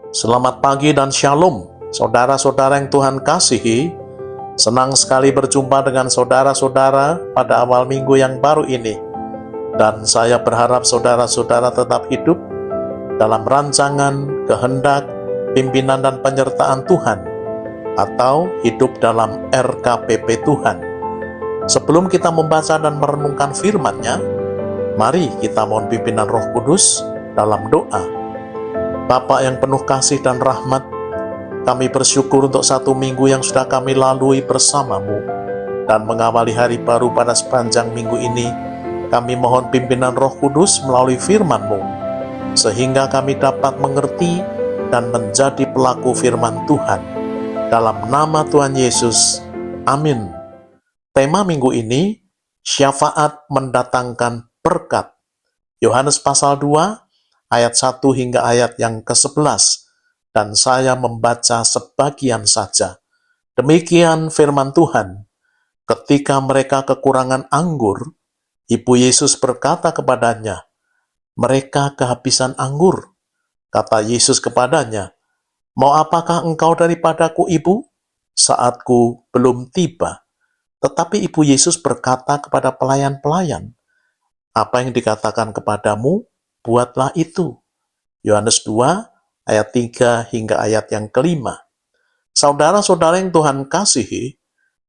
Selamat pagi dan shalom, saudara-saudara yang Tuhan kasihi. Senang sekali berjumpa dengan saudara-saudara pada awal minggu yang baru ini. Dan saya berharap saudara-saudara tetap hidup dalam rancangan, kehendak, pimpinan dan penyertaan Tuhan, atau hidup dalam RKPP Tuhan. Sebelum kita membaca dan merenungkan firman-Nya, mari kita mohon pimpinan Roh Kudus dalam doa. Bapa yang penuh kasih dan rahmat, kami bersyukur untuk satu minggu yang sudah kami lalui bersama-Mu, dan mengawali hari baru pada sepanjang minggu ini, kami mohon pimpinan Roh Kudus melalui firman-Mu, sehingga kami dapat mengerti dan menjadi pelaku firman Tuhan. Dalam nama Tuhan Yesus, amin. Tema minggu ini, syafaat mendatangkan berkat. Yohanes pasal 2, ayat 1 hingga ayat yang ke-11, dan saya membaca sebagian saja. Demikian firman Tuhan. Ketika mereka kekurangan anggur, Ibu Yesus berkata kepadanya, "Mereka kehabisan anggur." Kata Yesus kepadanya, "Mau apakah engkau daripadaku, Ibu? Saatku belum tiba." Tetapi Ibu Yesus berkata kepada pelayan-pelayan, "Apa yang dikatakan kepadamu, buatlah itu." Yohanes 2, ayat 3 hingga ayat yang ke-5. Saudara-saudara yang Tuhan kasihi,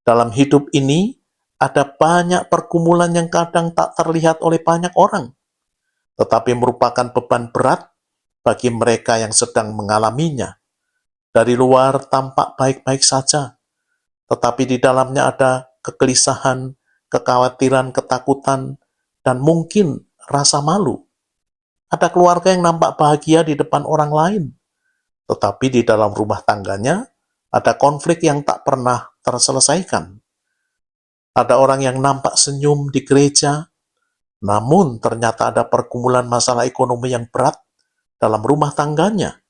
dalam hidup ini ada banyak pergumulan yang kadang tak terlihat oleh banyak orang, tetapi merupakan beban berat bagi mereka yang sedang mengalaminya. Dari luar tampak baik-baik saja, tetapi di dalamnya ada kegelisahan, kekhawatiran, ketakutan, dan mungkin rasa malu. Ada keluarga yang nampak bahagia di depan orang lain, tetapi di dalam rumah tangganya ada konflik yang tak pernah terselesaikan. Ada orang yang nampak senyum di gereja, namun ternyata ada pergumulan masalah ekonomi yang berat dalam rumah tangganya.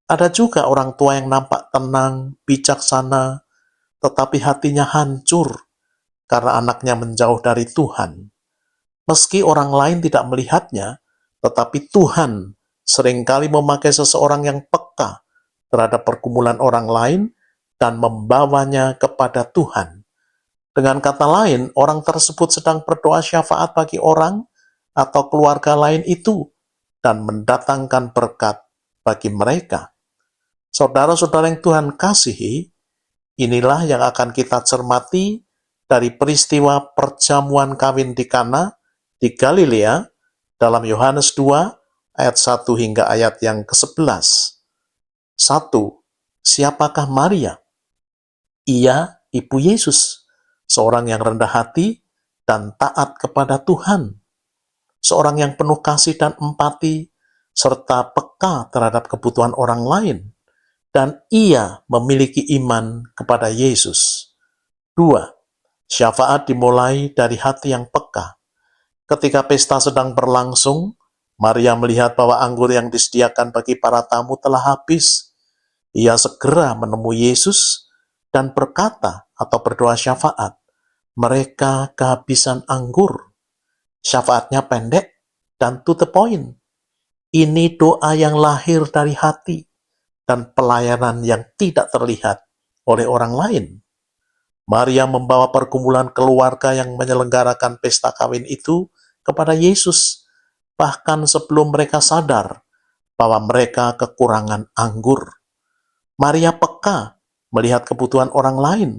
Ada juga orang tua yang nampak tenang, bijaksana, tetapi hatinya hancur karena anaknya menjauh dari Tuhan. Meski orang lain tidak melihatnya, tetapi Tuhan seringkali memakai seseorang yang peka terhadap pergumulan orang lain dan membawanya kepada Tuhan. Dengan kata lain, orang tersebut sedang berdoa syafaat bagi orang atau keluarga lain itu dan mendatangkan berkat bagi mereka. Saudara-saudara yang Tuhan kasihi, inilah yang akan kita cermati dari peristiwa perjamuan kawin di Kana di Galilea dalam Yohanes 2, ayat 1 hingga ayat yang ke-11. 1. Siapakah Maria? Ia Ibu Yesus, seorang yang rendah hati dan taat kepada Tuhan, seorang yang penuh kasih dan empati, serta peka terhadap kebutuhan orang lain, dan ia memiliki iman kepada Yesus. 2. Syafaat dimulai dari hati yang peka. Ketika pesta sedang berlangsung, Maria melihat bahwa anggur yang disediakan bagi para tamu telah habis. Ia segera menemui Yesus dan berkata atau berdoa syafaat, "Mereka kehabisan anggur." Syafaatnya pendek dan to the point. Ini doa yang lahir dari hati dan pelayanan yang tidak terlihat oleh orang lain. Maria membawa pergumulan keluarga yang menyelenggarakan pesta kawin itu kepada Yesus, bahkan sebelum mereka sadar bahwa mereka kekurangan anggur. Maria peka melihat kebutuhan orang lain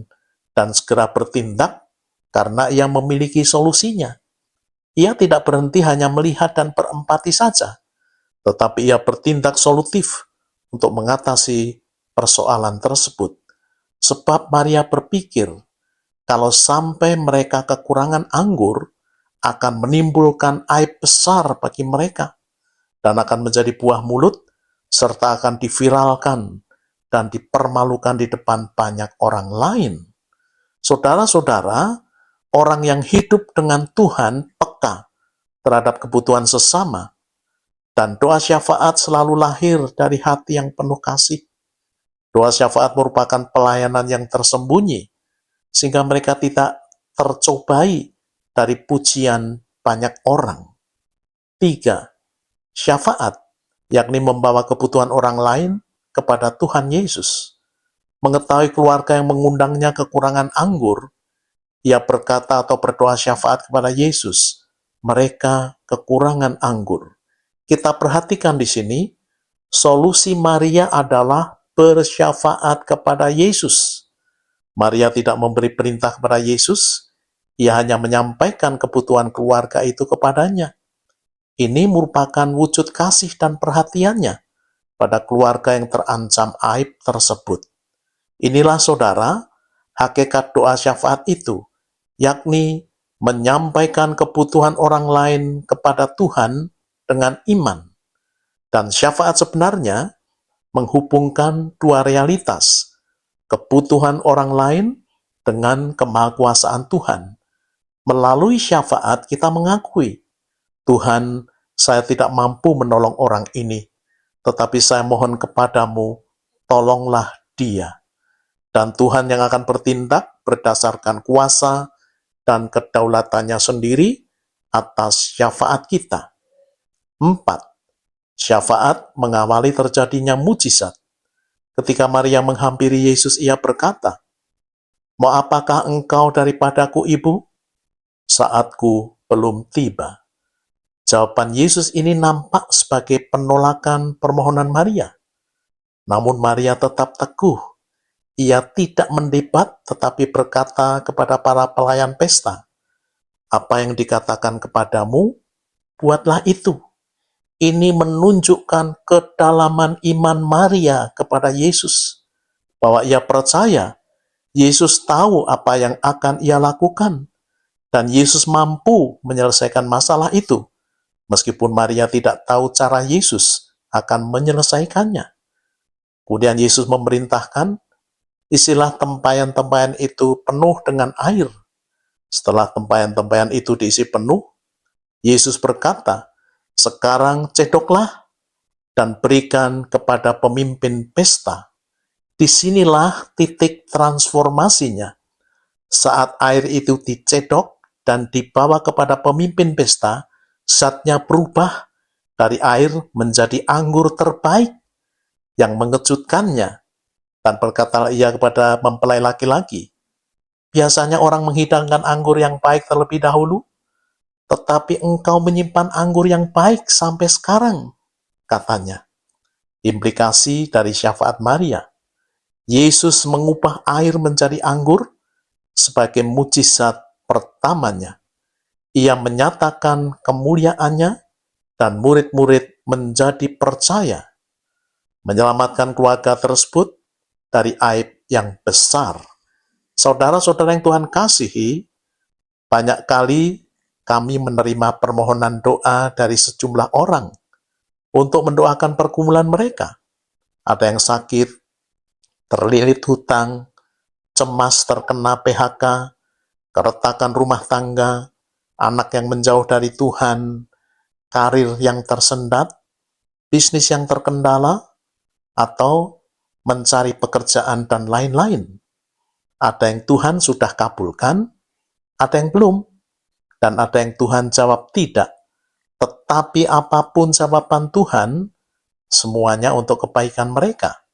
dan segera bertindak karena ia memiliki solusinya. Ia tidak berhenti hanya melihat dan berempati saja, tetapi ia bertindak solutif untuk mengatasi persoalan tersebut. Sebab Maria berpikir, kalau sampai mereka kekurangan anggur, akan menimbulkan aib besar bagi mereka, dan akan menjadi buah mulut, serta akan diviralkan dan dipermalukan di depan banyak orang lain. Saudara-saudara, orang yang hidup dengan Tuhan peka terhadap kebutuhan sesama, dan doa syafaat selalu lahir dari hati yang penuh kasih. Doa syafaat merupakan pelayanan yang tersembunyi, sehingga mereka tidak tercobai dari pujian banyak orang. 3. Syafaat, yakni membawa kebutuhan orang lain kepada Tuhan Yesus. Mengetahui keluarga yang mengundangnya kekurangan anggur, ia berkata atau berdoa syafaat kepada Yesus, mereka kekurangan anggur. Kita perhatikan di sini, solusi Maria adalah bersyafaat kepada Yesus. Maria tidak memberi perintah kepada Yesus, ia hanya menyampaikan kebutuhan keluarga itu kepadanya. Ini merupakan wujud kasih dan perhatiannya pada keluarga yang terancam aib tersebut. Inilah saudara, hakikat doa syafaat itu, yakni menyampaikan kebutuhan orang lain kepada Tuhan dengan iman. Dan syafaat sebenarnya menghubungkan dua realitas, kebutuhan orang lain dengan kemahakuasaan Tuhan. Melalui syafaat kita mengakui, Tuhan, saya tidak mampu menolong orang ini, tetapi saya mohon kepadamu, tolonglah dia. Dan Tuhan yang akan bertindak berdasarkan kuasa dan kedaulatannya sendiri atas syafaat kita. 4. Syafaat mengawali terjadinya mujizat. Ketika Maria menghampiri Yesus, ia berkata, "Mau apakah engkau daripadaku, Ibu? Saatku belum tiba." Jawaban Yesus ini nampak sebagai penolakan permohonan Maria. Namun Maria tetap teguh. Ia tidak mendebat, tetapi berkata kepada para pelayan pesta, "Apa yang dikatakan kepadamu, buatlah itu." Ini menunjukkan kedalaman iman Maria kepada Yesus, bahwa ia percaya Yesus tahu apa yang akan ia lakukan, dan Yesus mampu menyelesaikan masalah itu, meskipun Maria tidak tahu cara Yesus akan menyelesaikannya. Kemudian Yesus memerintahkan, isilah tempayan-tempayan itu penuh dengan air. Setelah tempayan-tempayan itu diisi penuh, Yesus berkata, "Sekarang cedoklah dan berikan kepada pemimpin pesta." Disinilah titik transformasinya. Saat air itu dicedok dan dibawa kepada pemimpin pesta, zatnya berubah dari air menjadi anggur terbaik. Yang mengejutkannya, dan berkata ia kepada mempelai laki-laki, "Biasanya orang menghidangkan anggur yang baik terlebih dahulu, tetapi engkau menyimpan anggur yang baik sampai sekarang," katanya. Implikasi dari syafaat Maria, Yesus mengubah air menjadi anggur sebagai mujizat pertamanya. Ia menyatakan kemuliaannya dan murid-murid menjadi percaya, menyelamatkan keluarga tersebut dari aib yang besar. Saudara-saudara yang Tuhan kasihi, banyak kali kami menerima permohonan doa dari sejumlah orang untuk mendoakan pergumulan mereka. Ada yang sakit, terlilit hutang, cemas terkena PHK, keretakan rumah tangga, anak yang menjauh dari Tuhan, karir yang tersendat, bisnis yang terkendala, atau mencari pekerjaan dan lain-lain. Ada yang Tuhan sudah kabulkan, ada yang belum, dan ada yang Tuhan jawab tidak. Tetapi apapun jawaban Tuhan, semuanya untuk kebaikan mereka.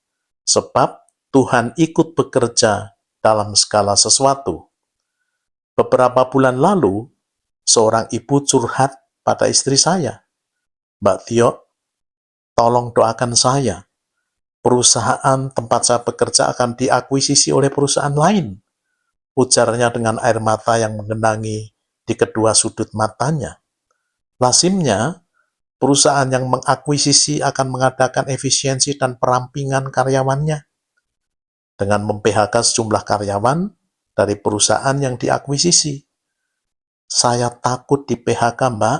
Sebab Tuhan ikut bekerja dalam segala sesuatu. Beberapa bulan lalu, seorang ibu curhat pada istri saya, "Mbak Tio, tolong doakan saya. Perusahaan tempat saya bekerja akan diakuisisi oleh perusahaan lain," ujarnya dengan air mata yang menggenangi di kedua sudut matanya. Lazimnya, perusahaan yang mengakuisisi akan mengadakan efisiensi dan perampingan karyawannya dengan mem-PHK sejumlah karyawan dari perusahaan yang diakuisisi. "Saya takut di PHK, Mbak.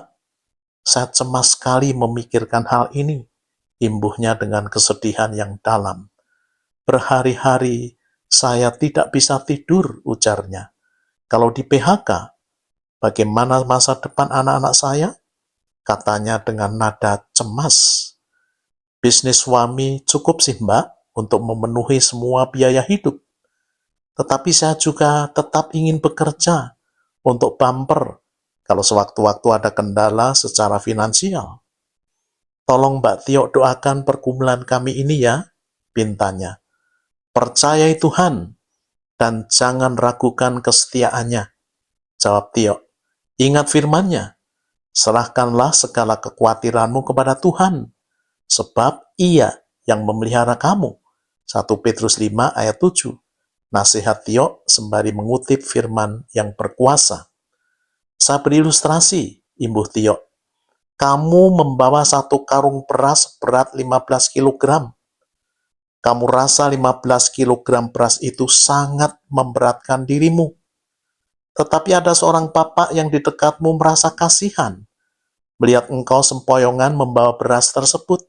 Saya cemas sekali memikirkan hal ini," imbuhnya dengan kesedihan yang dalam. "Berhari-hari saya tidak bisa tidur," ujarnya. "Kalau di PHK, bagaimana masa depan anak-anak saya?" katanya dengan nada cemas. "Bisnis suami cukup sih, Mbak, untuk memenuhi semua biaya hidup. Tetapi saya juga tetap ingin bekerja untuk bumper kalau sewaktu-waktu ada kendala secara finansial. Tolong Mbak Tio doakan pergumulan kami ini ya." pintanya. Percayai Tuhan dan jangan ragukan kesetiaannya. Jawab Tio. Ingat firman-Nya. Serahkanlah segala kekhawatiranmu kepada Tuhan, sebab Ia yang memelihara kamu. 1 Petrus 5 ayat 7. Nasihat Tio sembari mengutip firman yang berkuasa. Saya berilustrasi, imbuh Tio. Kamu membawa satu karung beras berat 15 kg. Kamu rasa 15 kg beras itu sangat memberatkan dirimu. Tetapi ada seorang bapak yang di dekatmu merasa kasihan melihat engkau sempoyongan membawa beras tersebut.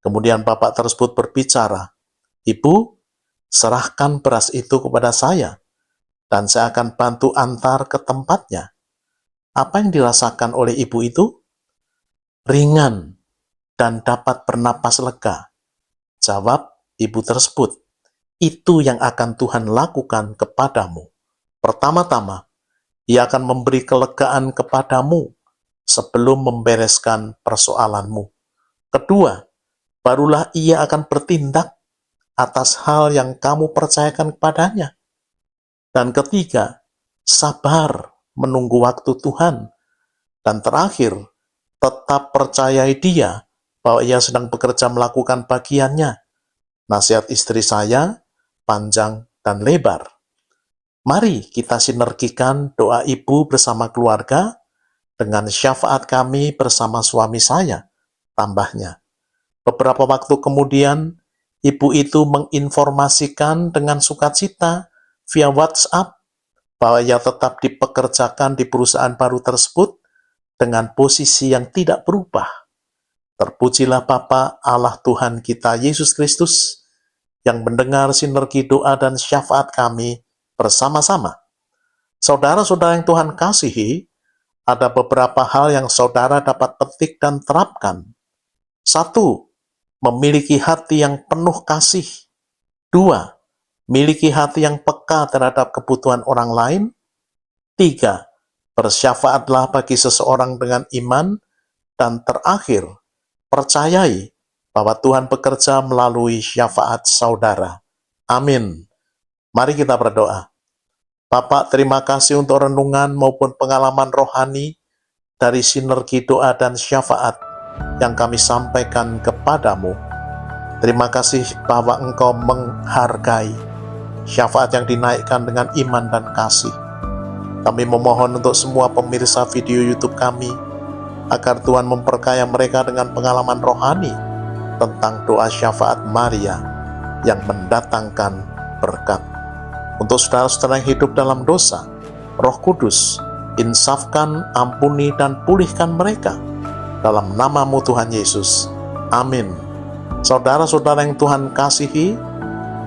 Kemudian bapak tersebut berbicara, "Ibu, serahkan beras itu kepada saya, dan saya akan bantu antar ke tempatnya." Apa yang dirasakan oleh ibu itu? Ringan dan dapat bernapas lega. Jawab ibu tersebut, "Itu yang akan Tuhan lakukan kepadamu. Pertama-tama, Ia akan memberi kelegaan kepadamu sebelum membereskan persoalanmu. Kedua, barulah Ia akan bertindak atas hal yang kamu percayakan kepadanya. Dan ketiga, sabar menunggu waktu Tuhan. Dan terakhir, tetap percayai Dia bahwa Ia sedang bekerja melakukan bagiannya." Nasihat istri saya panjang dan lebar. Mari kita sinergikan doa ibu bersama keluarga dengan syafaat kami bersama suami saya, tambahnya. Beberapa waktu kemudian, ibu itu menginformasikan dengan sukacita via WhatsApp bahwa ia tetap dipekerjakan di perusahaan baru tersebut dengan posisi yang tidak berubah. Terpujilah Bapa Allah Tuhan kita Yesus Kristus yang mendengar sinergi doa dan syafaat kami bersama-sama. Saudara-saudara yang Tuhan kasihi, ada beberapa hal yang saudara dapat petik dan terapkan. 1. Memiliki hati yang penuh kasih. 2. Miliki hati yang peka terhadap kebutuhan orang lain. 3. Bersyafaatlah bagi seseorang dengan iman. Dan terakhir, percayai bahwa Tuhan bekerja melalui syafaat saudara. Amin. Mari kita berdoa. Bapak, terima kasih untuk renungan maupun pengalaman rohani dari sinergi doa dan syafaat yang kami sampaikan kepadamu. Terima kasih bahwa Engkau menghargai syafaat yang dinaikkan dengan iman dan kasih. Kami memohon untuk semua pemirsa video YouTube kami, agar Tuhan memperkaya mereka dengan pengalaman rohani tentang doa syafaat Maria yang mendatangkan berkat. Untuk saudara-saudara yang hidup dalam dosa, Roh Kudus, insafkan, ampuni, dan pulihkan mereka. Dalam nama-Mu Tuhan Yesus. Amin. Saudara-saudara yang Tuhan kasihi,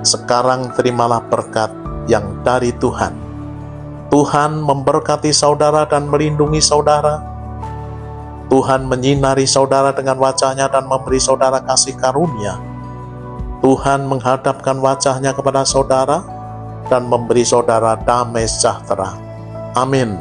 sekarang terimalah berkat yang dari Tuhan. Tuhan memberkati saudara dan melindungi saudara. Tuhan menyinari saudara dengan wajah-Nya dan memberi saudara kasih karunia. Tuhan menghadapkan wajah-Nya kepada saudara dan memberi saudara damai sejahtera. Amin.